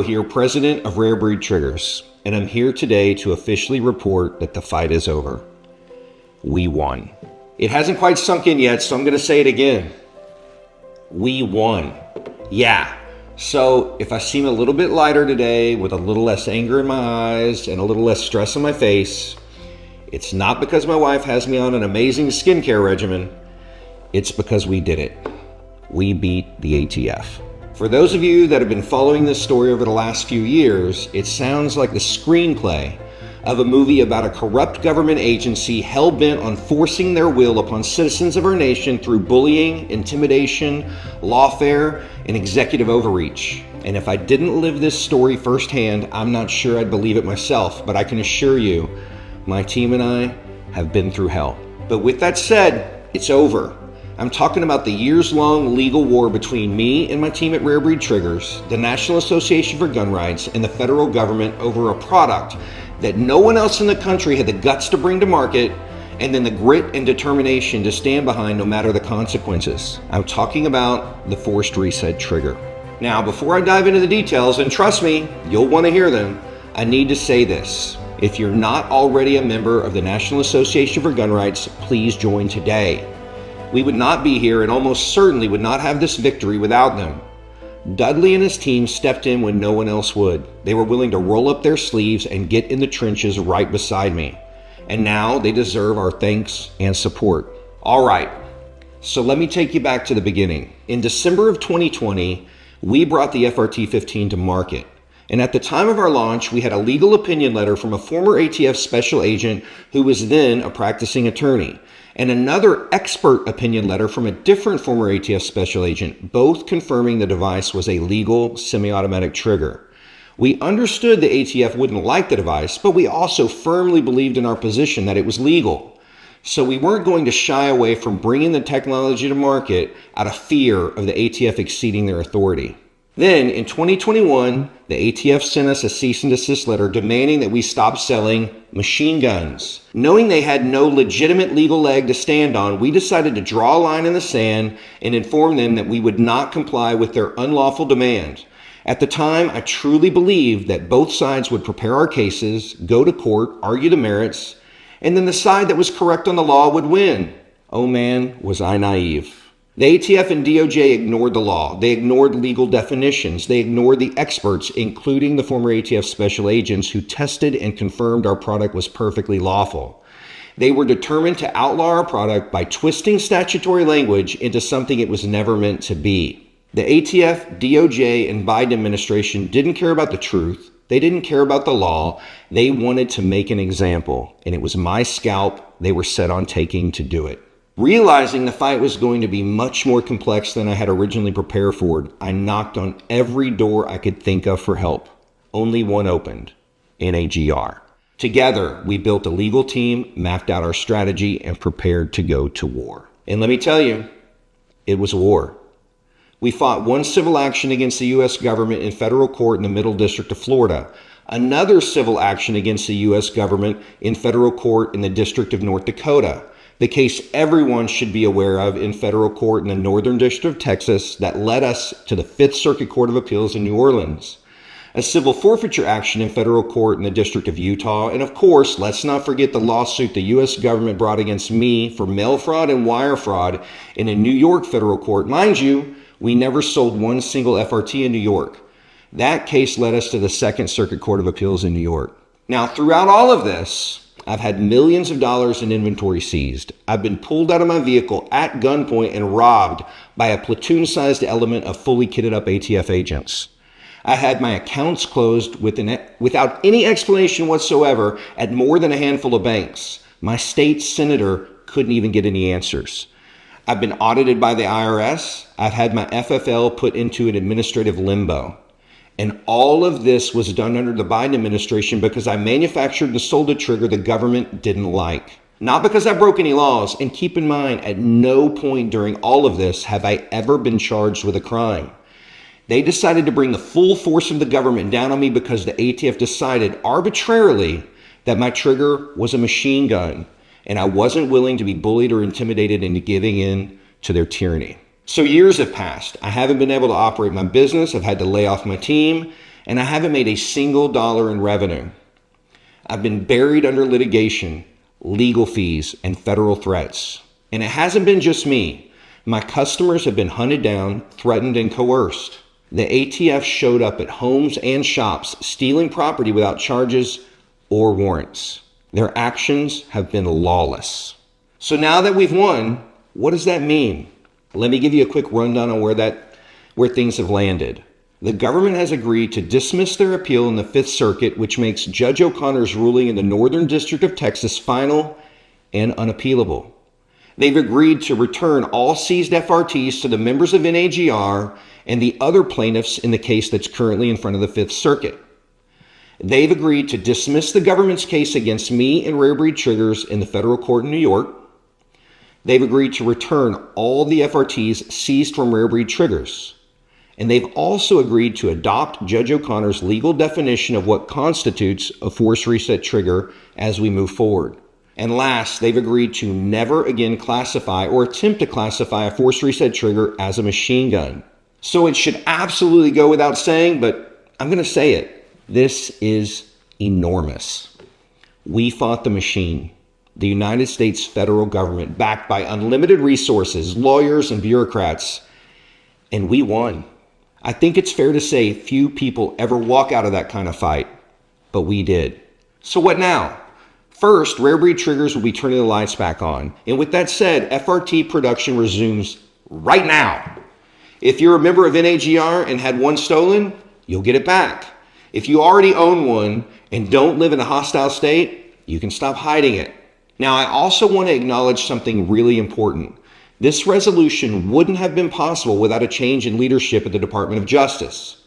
Here, president of Rarebreed Triggers, and I'm here today to officially report that the fight is over. We won. It hasn't quite sunk in yet, so I'm going to say it again. We won. Yeah. So if I seem a little bit lighter today, with a little less anger in my eyes and a little less stress on my face, it's not because my wife has me on an amazing skincare regimen. It's because we did it. We beat the ATF. For those of you that have been following this story over the last few years, it sounds like the screenplay of a movie about a corrupt government agency hell-bent on forcing their will upon citizens of our nation through bullying, intimidation, lawfare, and executive overreach. And if I didn't live this story firsthand, I'm not sure I'd believe it myself, but I can assure you, my team and I have been through hell. But with that said, it's over. I'm talking about the years-long legal war between me and my team at Rarebreed Triggers, the National Association for Gun Rights, and the federal government over a product that no one else in the country had the guts to bring to market, and then the grit and determination to stand behind no matter the consequences. I'm talking about the Forced Reset Trigger. Now, before I dive into the details, and trust me, you'll want to hear them, I need to say this. If you're not already a member of the National Association for Gun Rights, please join today. We would not be here and almost certainly would not have this victory without them. Dudley and his team stepped in when no one else would. They were willing to roll up their sleeves and get in the trenches right beside me. And now they deserve our thanks and support. All right, so let me take you back to the beginning. In December of 2020, we brought the FRT 15 to market. And at the time of our launch, we had a legal opinion letter from a former ATF special agent who was then a practicing attorney, and another expert opinion letter from a different former ATF special agent, both confirming the device was a legal semi-automatic trigger. We understood the ATF wouldn't like the device, but we also firmly believed in our position that it was legal. So we weren't going to shy away from bringing the technology to market out of fear of the ATF exceeding their authority. Then, in 2021, the ATF sent us a cease and desist letter demanding that we stop selling machine guns. Knowing they had no legitimate legal leg to stand on, we decided to draw a line in the sand and inform them that we would not comply with their unlawful demand. At the time, I truly believed that both sides would prepare our cases, go to court, argue the merits, and then the side that was correct on the law would win. Oh man, was I naive. The ATF and DOJ ignored the law. They ignored legal definitions. They ignored the experts, including the former ATF special agents who tested and confirmed our product was perfectly lawful. They were determined to outlaw our product by twisting statutory language into something it was never meant to be. The ATF, DOJ, and Biden administration didn't care about the truth. They didn't care about the law. They wanted to make an example, and it was my scalp they were set on taking to do it. Realizing the fight was going to be much more complex than I had originally prepared for, I knocked on every door I could think of for help. Only one opened, NAGR. Together, we built a legal team, mapped out our strategy, and prepared to go to war. And let me tell you, it was a war. We fought one civil action against the U.S. government in federal court in the Middle District of Florida, another civil action against the U.S. government in federal court in the District of North Dakota, the case everyone should be aware of in federal court in the Northern District of Texas that led us to the Fifth Circuit Court of Appeals in New Orleans, a civil forfeiture action in federal court in the District of Utah, and of course, let's not forget the lawsuit the U.S. government brought against me for mail fraud and wire fraud in a New York federal court. Mind you, we never sold one single FRT in New York. That case led us to the Second Circuit Court of Appeals in New York. Now, throughout all of this, I've had millions of dollars in inventory seized. I've been pulled out of my vehicle at gunpoint and robbed by a platoon-sized element of fully kitted up ATF agents. I had my accounts closed without any explanation whatsoever at more than a handful of banks. My state senator couldn't even get any answers. I've been audited by the IRS. I've had my FFL put into an administrative limbo. And all of this was done under the Biden administration because I manufactured and sold a trigger the government didn't like. Not because I broke any laws. And keep in mind, at no point during all of this have I ever been charged with a crime. They decided to bring the full force of the government down on me because the ATF decided arbitrarily that my trigger was a machine gun, and I wasn't willing to be bullied or intimidated into giving in to their tyranny. So years have passed. I haven't been able to operate my business. I've had to lay off my team, and I haven't made a single dollar in revenue. I've been buried under litigation, legal fees, and federal threats. And it hasn't been just me. My customers have been hunted down, threatened, and coerced. The ATF showed up at homes and shops, stealing property without charges or warrants. Their actions have been lawless. So now that we've won, what does that mean? Let me give you a quick rundown on where things have landed. The government has agreed to dismiss their appeal in the Fifth Circuit, which makes Judge O'Connor's ruling in the Northern District of Texas final and unappealable. They've agreed to return all seized FRTs to the members of NAGR and the other plaintiffs in the case that's currently in front of the Fifth Circuit. They've agreed to dismiss the government's case against me and Rarebreed Triggers in the federal court in New York. They've agreed to return all the FRTs seized from Rarebreed Triggers. And they've also agreed to adopt Judge O'Connor's legal definition of what constitutes a force reset trigger as we move forward. And last, they've agreed to never again classify or attempt to classify a force reset trigger as a machine gun. So it should absolutely go without saying, but I'm going to say it. This is enormous. We fought the machine. The United States federal government, backed by unlimited resources, lawyers, and bureaucrats, and we won. I think it's fair to say few people ever walk out of that kind of fight, but we did. So what now? First, Rarebreed Triggers will be turning the lights back on. And with that said, FRT production resumes right now. If you're a member of NAGR and had one stolen, you'll get it back. If you already own one and don't live in a hostile state, you can stop hiding it. Now, I also want to acknowledge something really important. This resolution wouldn't have been possible without a change in leadership at the Department of Justice.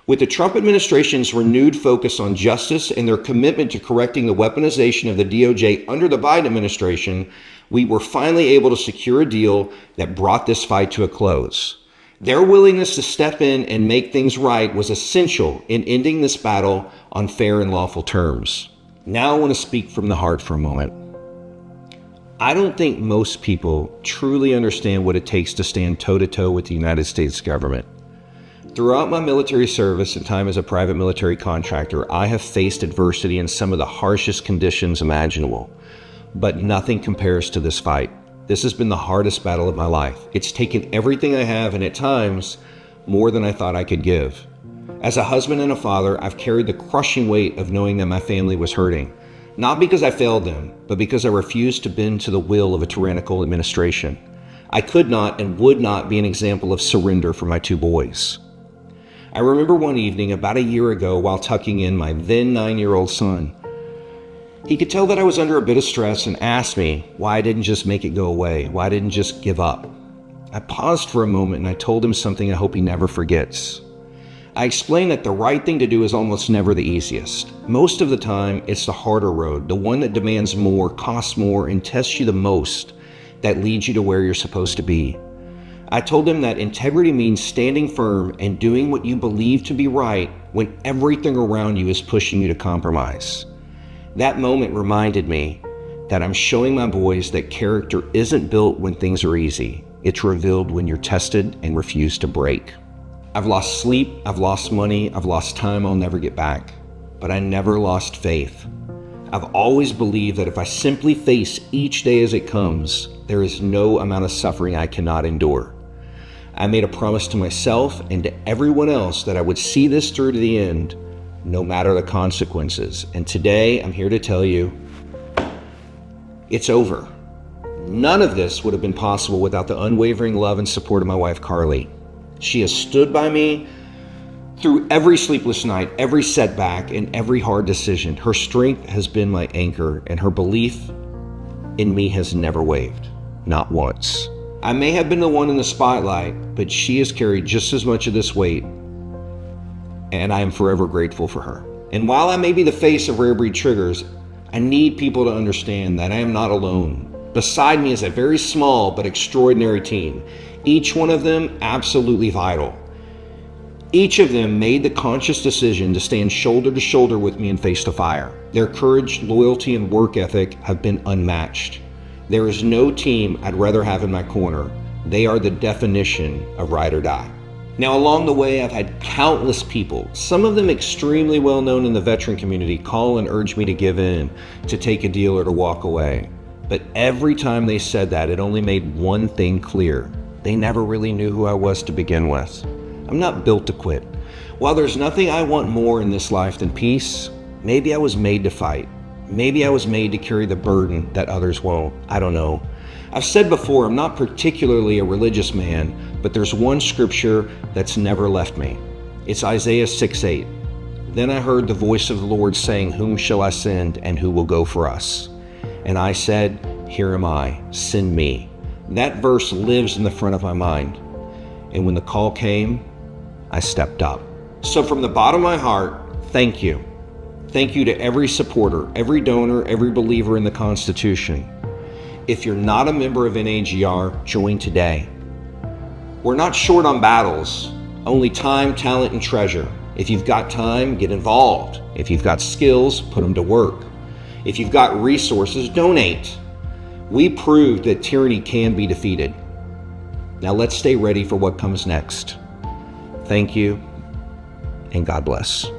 With the Trump administration's renewed focus on justice and their commitment to correcting the weaponization of the DOJ under the Biden administration, we were finally able to secure a deal that brought this fight to a close. Their willingness to step in and make things right was essential in ending this battle on fair and lawful terms. Now I want to speak from the heart for a moment. I don't think most people truly understand what it takes to stand toe-to-toe with the United States government. Throughout my military service and time as a private military contractor, I have faced adversity in some of the harshest conditions imaginable, but nothing compares to this fight. This has been the hardest battle of my life. It's taken everything I have, and at times, more than I thought I could give. As a husband and a father, I've carried the crushing weight of knowing that my family was hurting. Not because I failed them, but because I refused to bend to the will of a tyrannical administration. I could not and would not be an example of surrender for my two boys. I remember one evening about a year ago while tucking in my then 9-year-old son. He could tell that I was under a bit of stress and asked me why I didn't just make it go away, why I didn't just give up. I paused for a moment and I told him something I hope he never forgets. I explained that the right thing to do is almost never the easiest. Most of the time, it's the harder road, the one that demands more, costs more, and tests you the most, that leads you to where you're supposed to be. I told him that integrity means standing firm and doing what you believe to be right when everything around you is pushing you to compromise. That moment reminded me that I'm showing my boys that character isn't built when things are easy. It's revealed when you're tested and refuse to break. I've lost sleep, I've lost money, I've lost time I'll never get back, but I never lost faith. I've always believed that if I simply face each day as it comes, there is no amount of suffering I cannot endure. I made a promise to myself and to everyone else that I would see this through to the end, no matter the consequences. And today, I'm here to tell you, it's over. None of this would have been possible without the unwavering love and support of my wife, Carly. She has stood by me through every sleepless night, every setback, and every hard decision. Her strength has been my anchor, and her belief in me has never wavered, not once. I may have been the one in the spotlight, but she has carried just as much of this weight, and I am forever grateful for her. And while I may be the face of Rarebreed Triggers, I need people to understand that I am not alone. Beside me is a very small but extraordinary team, each one of them absolutely vital. Each of them made the conscious decision to stand shoulder to shoulder with me and face the fire. Their courage, loyalty, and work ethic have been unmatched. There is no team I'd rather have in my corner. They are the definition of ride or die. Now, along the way, I've had countless people, some of them extremely well known in the veteran community, call and urge me to give in, to take a deal, or to walk away. But every time they said that, it only made one thing clear. They never really knew who I was to begin with. I'm not built to quit. While there's nothing I want more in this life than peace, maybe I was made to fight. Maybe I was made to carry the burden that others won't. I don't know. I've said before, I'm not particularly a religious man, but there's one scripture that's never left me. It's Isaiah 6:8. Then I heard the voice of the Lord saying, "Whom shall I send, and who will go for us?" And I said, "Here am I, send me." That verse lives in the front of my mind. And when the call came, I stepped up. So from the bottom of my heart, thank you. Thank you to every supporter, every donor, every believer in the Constitution. If you're not a member of NAGR, join today. We're not short on battles, only time, talent, and treasure. If you've got time, get involved. If you've got skills, put them to work. If you've got resources, donate. We proved that tyranny can be defeated. Now let's stay ready for what comes next. Thank you, and God bless.